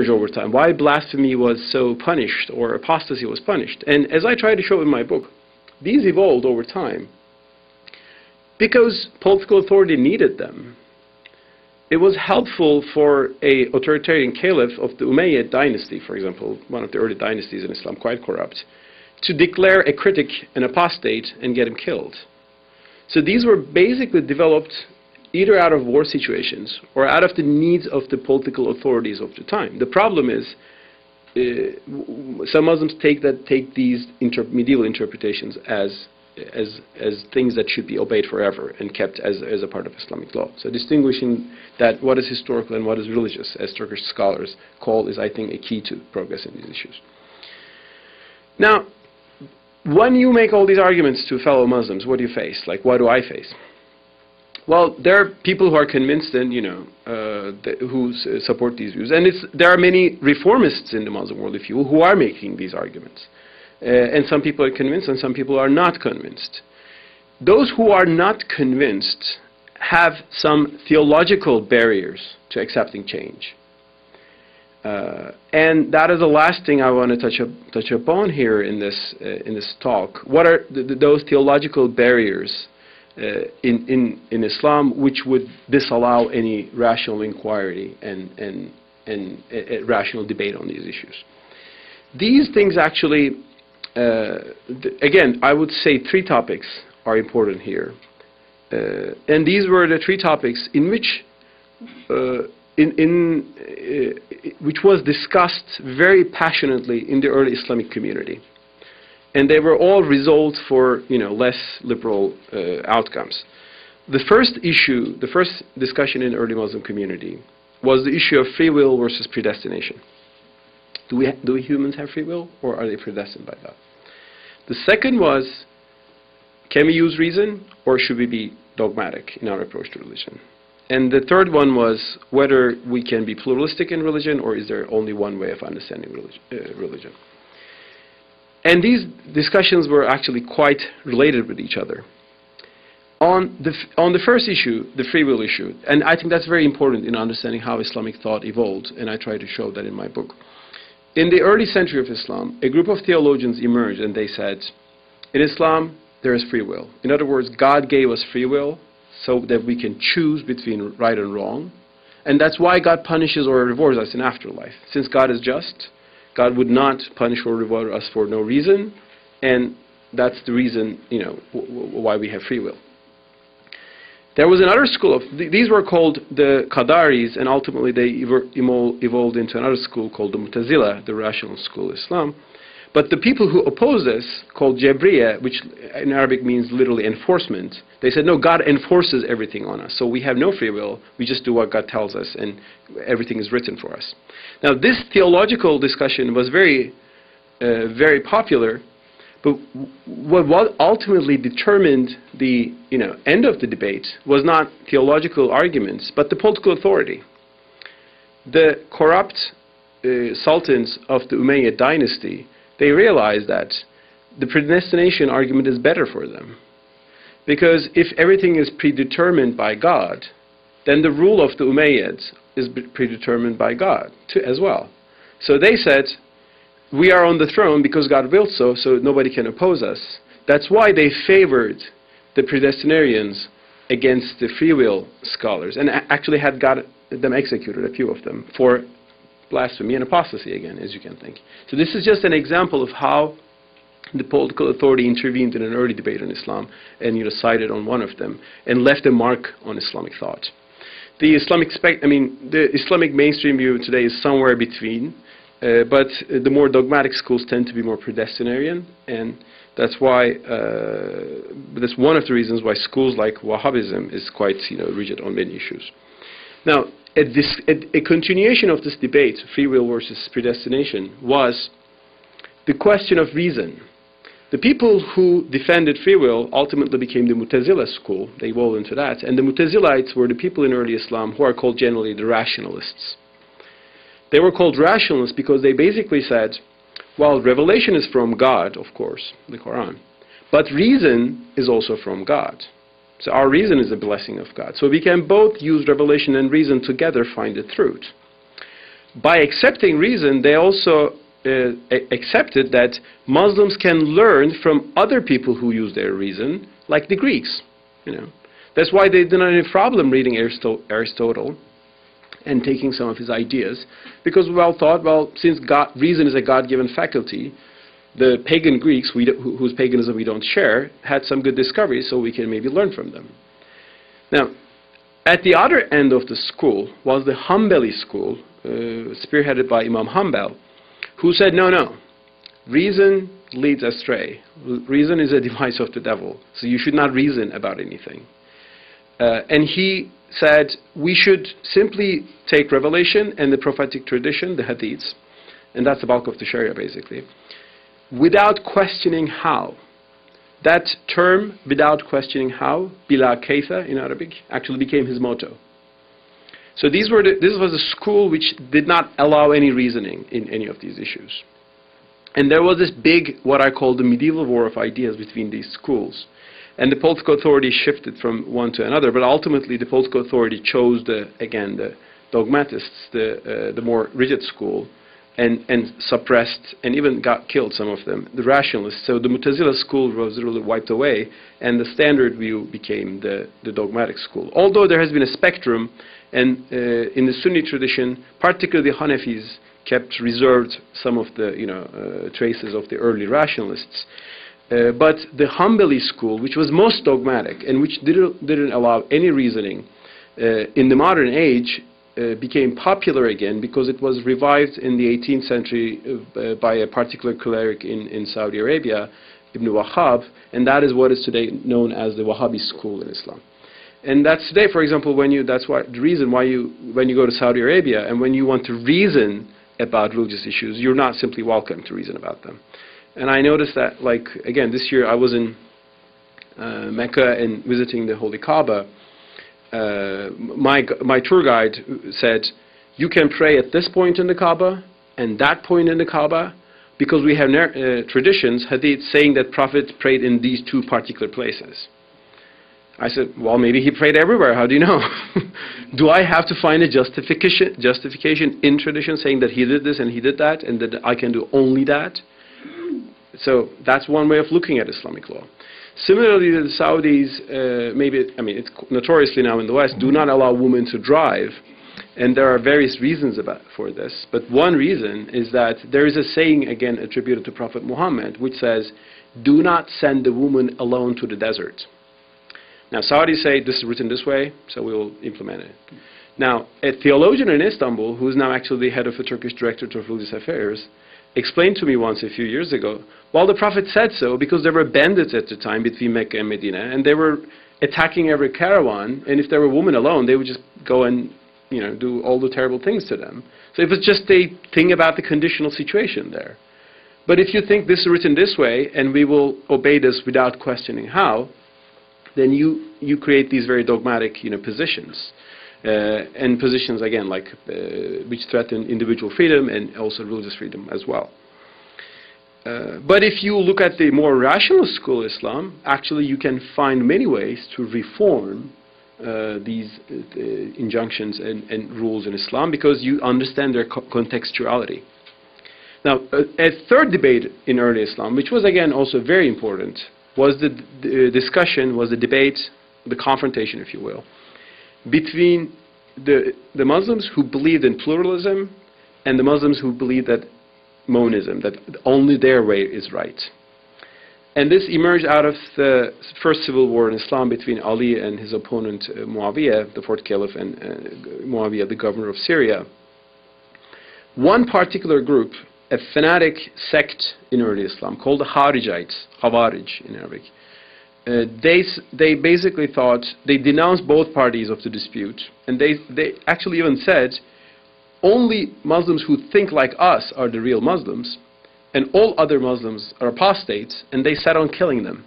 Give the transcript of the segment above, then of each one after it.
over time, why blasphemy was so punished or apostasy was punished. And as I try to show in my book, these evolved over time because political authority needed them. It was helpful for an authoritarian caliph of the Umayyad dynasty, for example, one of the early dynasties in Islam, quite corrupt, to declare a critic an apostate and get him killed. So these were basically developed either out of war situations or out of the needs of the political authorities of the time. The problem is some Muslims take these medieval interpretations as things that should be obeyed forever and kept as a part of Islamic law. So distinguishing that what is historical and what is religious, as Turkish scholars call, is, I think, a key to progress in these issues. Now, when you make all these arguments to fellow Muslims, what do you face? Like, what do I face? Well, there are people who are convinced and, who support these views. And there are many reformists in the Muslim worldview who are making these arguments. And some people are convinced and some people are not convinced. Those who are not convinced have some theological barriers to accepting change. And that is the last thing I want to touch upon here in this talk. What are those theological barriers in Islam which would disallow any rational inquiry and a rational debate on these issues? These things actually, again, I would say 3 topics are important here. And these were the 3 topics in which which was discussed very passionately in the early Islamic community. And they were all resolved for, less liberal outcomes. The first issue, the first discussion in the early Muslim community was the issue of free will versus predestination. Do we humans have free will, or are they predestined by God? The second was, can we use reason, or should we be dogmatic in our approach to religion? And the third one was whether we can be pluralistic in religion, or is there only one way of understanding religion? And these discussions were actually quite related with each other. On the first issue, the free will issue, and I think that's very important in understanding how Islamic thought evolved, and I try to show that in my book. In the early century of Islam, a group of theologians emerged and they said, in Islam, there is free will. In other words, God gave us free will so that we can choose between right and wrong. And that's why God punishes or rewards us in afterlife. Since God is just, God would not punish or reward us for no reason, and that's the reason, why we have free will. There was another school of, these were called the Qadaris, and ultimately they evolved into another school called the Mu'tazila, the rational school of Islam. But the people who opposed this, called Jabriya, which in Arabic means literally enforcement, they said, no, God enforces everything on us. So we have no free will. We just do what God tells us, and everything is written for us. Now, this theological discussion was very, very popular. But what ultimately determined the end of the debate was not theological arguments, but the political authority. The corrupt sultans of the Umayyad dynasty, they realized that the predestination argument is better for them. Because if everything is predetermined by God, then the rule of the Umayyads is predetermined by God too, as well. So they said, we are on the throne because God willed so, so nobody can oppose us. That's why they favored the predestinarians against the free will scholars, and actually had got them executed, a few of them, for blasphemy and apostasy again, as you can think. So this is just an example of how the political authority intervened in an early debate in Islam and sided on one of them and left a mark on Islamic thought. The Islamic mainstream view today is somewhere between. But the more dogmatic schools tend to be more predestinarian, and that's why that's one of the reasons why schools like Wahhabism is quite rigid on many issues. Now, a continuation of this debate, free will versus predestination, was the question of reason. The people who defended free will ultimately became the Mu'tazila school. They evolved into that, and the Mu'tazilites were the people in early Islam who are called generally the rationalists. They were called rationalists because they basically said, well, revelation is from God, of course, the Quran, but reason is also from God. So our reason is a blessing of God. So we can both use revelation and reason together find the truth. by accepting reason, they also accepted that Muslims can learn from other people who use their reason, like the Greeks. You know, that's why they didn't have any problem reading Aristotle and taking some of his ideas, because we all thought, well, since reason is a God-given faculty, the pagan Greeks, whose paganism we don't share, had some good discoveries, so we can maybe learn from them. Now, at the other end of the school was the Hanbali school, spearheaded by Imam Hanbal, who said, no, reason leads astray. Reason is a device of the devil, so you should not reason about anything. And he said, we should simply take revelation and the prophetic tradition, the hadiths, and that's the bulk of the Sharia basically, without questioning how. That term, without questioning how, bila kayfa in Arabic, actually became his motto. So this was a school which did not allow any reasoning in any of these issues. And there was this big, what I call the medieval war of ideas between these schools. And the political authority shifted from one to another, but ultimately the political authority chose the dogmatists, the more rigid school, and suppressed and even got killed, some of them, the rationalists. So the Mu'tazila school was really wiped away, and the standard view became the dogmatic school. Although there has been a spectrum, and in the Sunni tradition, particularly the Hanafis kept reserved some of the traces of the early rationalists. But the Hanbali school, which was most dogmatic and which didn't allow any reasoning, in the modern age became popular again because it was revived in the 18th century by a particular cleric in Saudi Arabia, Ibn Wahhab, and that is what is today known as the Wahhabi school in Islam. And that's today, for example, that's why the reason why when you go to Saudi Arabia and when you want to reason about religious issues, you're not simply welcome to reason about them. And I noticed that, like, again, this year I was in Mecca and visiting the Holy Kaaba. My tour guide said, you can pray at this point in the Kaaba and that point in the Kaaba because we have traditions, hadith, saying that Prophet prayed in these two particular places. I said, well, maybe he prayed everywhere. How do you know? Do I have to find a justification in tradition saying that he did this and he did that and that I can do only that? So that's one way of looking at Islamic law. Similarly, the Saudis, it's notoriously now in the West, do not allow women to drive. And there are various reasons for this. But one reason is that there is a saying, again, attributed to Prophet Muhammad, which says, do not send the woman alone to the desert. Now, Saudis say this is written this way, so we will implement it. Now, a theologian in Istanbul, who is now actually the head of the Turkish Directorate of Religious Affairs, explained to me once a few years ago, well, the Prophet said so because there were bandits at the time between Mecca and Medina, and they were attacking every caravan, and if there were women alone, they would just go and do all the terrible things to them. So it was just a thing about the conditional situation there. But if you think this is written this way, and we will obey this without questioning how, then you create these very dogmatic positions. And positions, again, like which threaten individual freedom and also religious freedom as well. But if you look at the more rationalist school Islam, actually you can find many ways to reform these injunctions and rules in Islam because you understand their contextuality. Now, a third debate in early Islam, which was again also very important, was the debate, the confrontation, if you will, between the Muslims who believed in pluralism and the Muslims who believed that monism, that only their way is right. And this emerged out of the first civil war in Islam between Ali and his opponent Muawiyah, the fourth caliph, and Muawiyah, the governor of Syria. One particular group, a fanatic sect in early Islam called the Kharijites, Khawarij in Arabic, they basically thought, they denounced both parties of the dispute, and they actually even said, only Muslims who think like us are the real Muslims, and all other Muslims are apostates, and they set on killing them.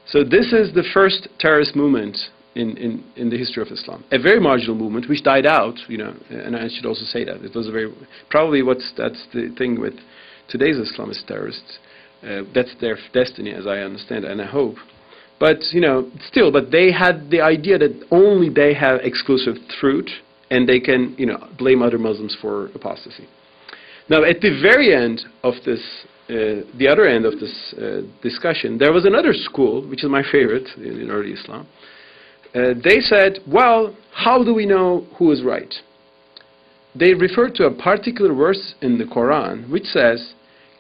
So this is the first terrorist movement in the history of Islam. A very marginal movement which died out, and I should also say that. It was a very, probably that's the thing with today's Islamist terrorists. That's their destiny, as I understand and I hope. But, still, but they had the idea that only they have exclusive truth and they can, blame other Muslims for apostasy. Now, at the very end of this, the other end of this discussion, there was another school, which is my favorite in early Islam. They said, well, how do we know who is right? They referred to a particular verse in the Quran, which says,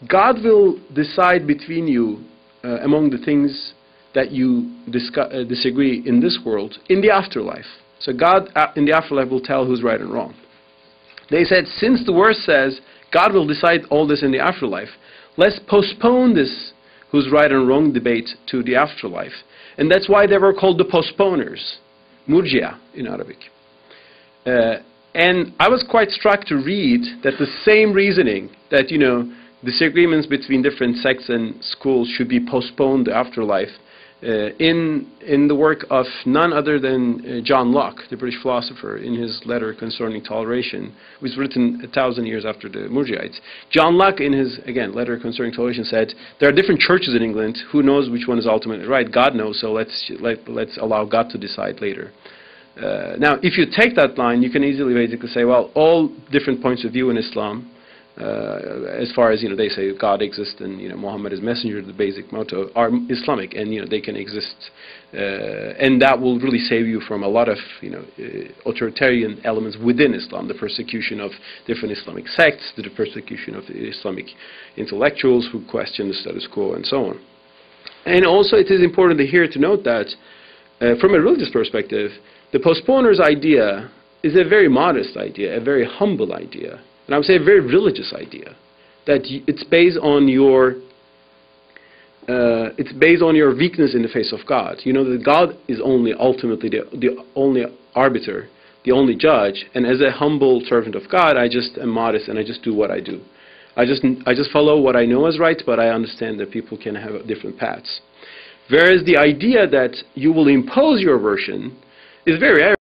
God will decide between you among the things that you disagree in this world, in the afterlife. So God in the afterlife will tell who's right and wrong. They said, since the verse says God will decide all this in the afterlife, let's postpone this who's right and wrong debate to the afterlife. And that's why they were called the postponers, murjia in Arabic. And I was quite struck to read that the same reasoning that, disagreements between different sects and schools should be postponed to afterlife in the work of none other than John Locke, the British philosopher, in his letter concerning toleration, which was written 1,000 years after the Murji'ites. John Locke, in his, again, letter concerning toleration, said, there are different churches in England. Who knows which one is ultimately right? God knows, so let's allow God to decide later. Now, if you take that line, you can easily basically say, well, all different points of view in Islam, as far as, they say God exists and, Muhammad is messenger, the basic motto, are Islamic, and, they can exist. And that will really save you from a lot of, authoritarian elements within Islam, the persecution of different Islamic sects, the persecution of the Islamic intellectuals who question the status quo, and so on. And also it is important here to note that, from a religious perspective, the postponer's idea is a very modest idea, a very humble idea, and I would say a very religious idea. That it's based on your weakness in the face of God. That God is only ultimately the only arbiter, the only judge, and as a humble servant of God, I just am modest and I just do what I do. I just follow what I know is right, but I understand that people can have different paths. Whereas the idea that you will impose your version is very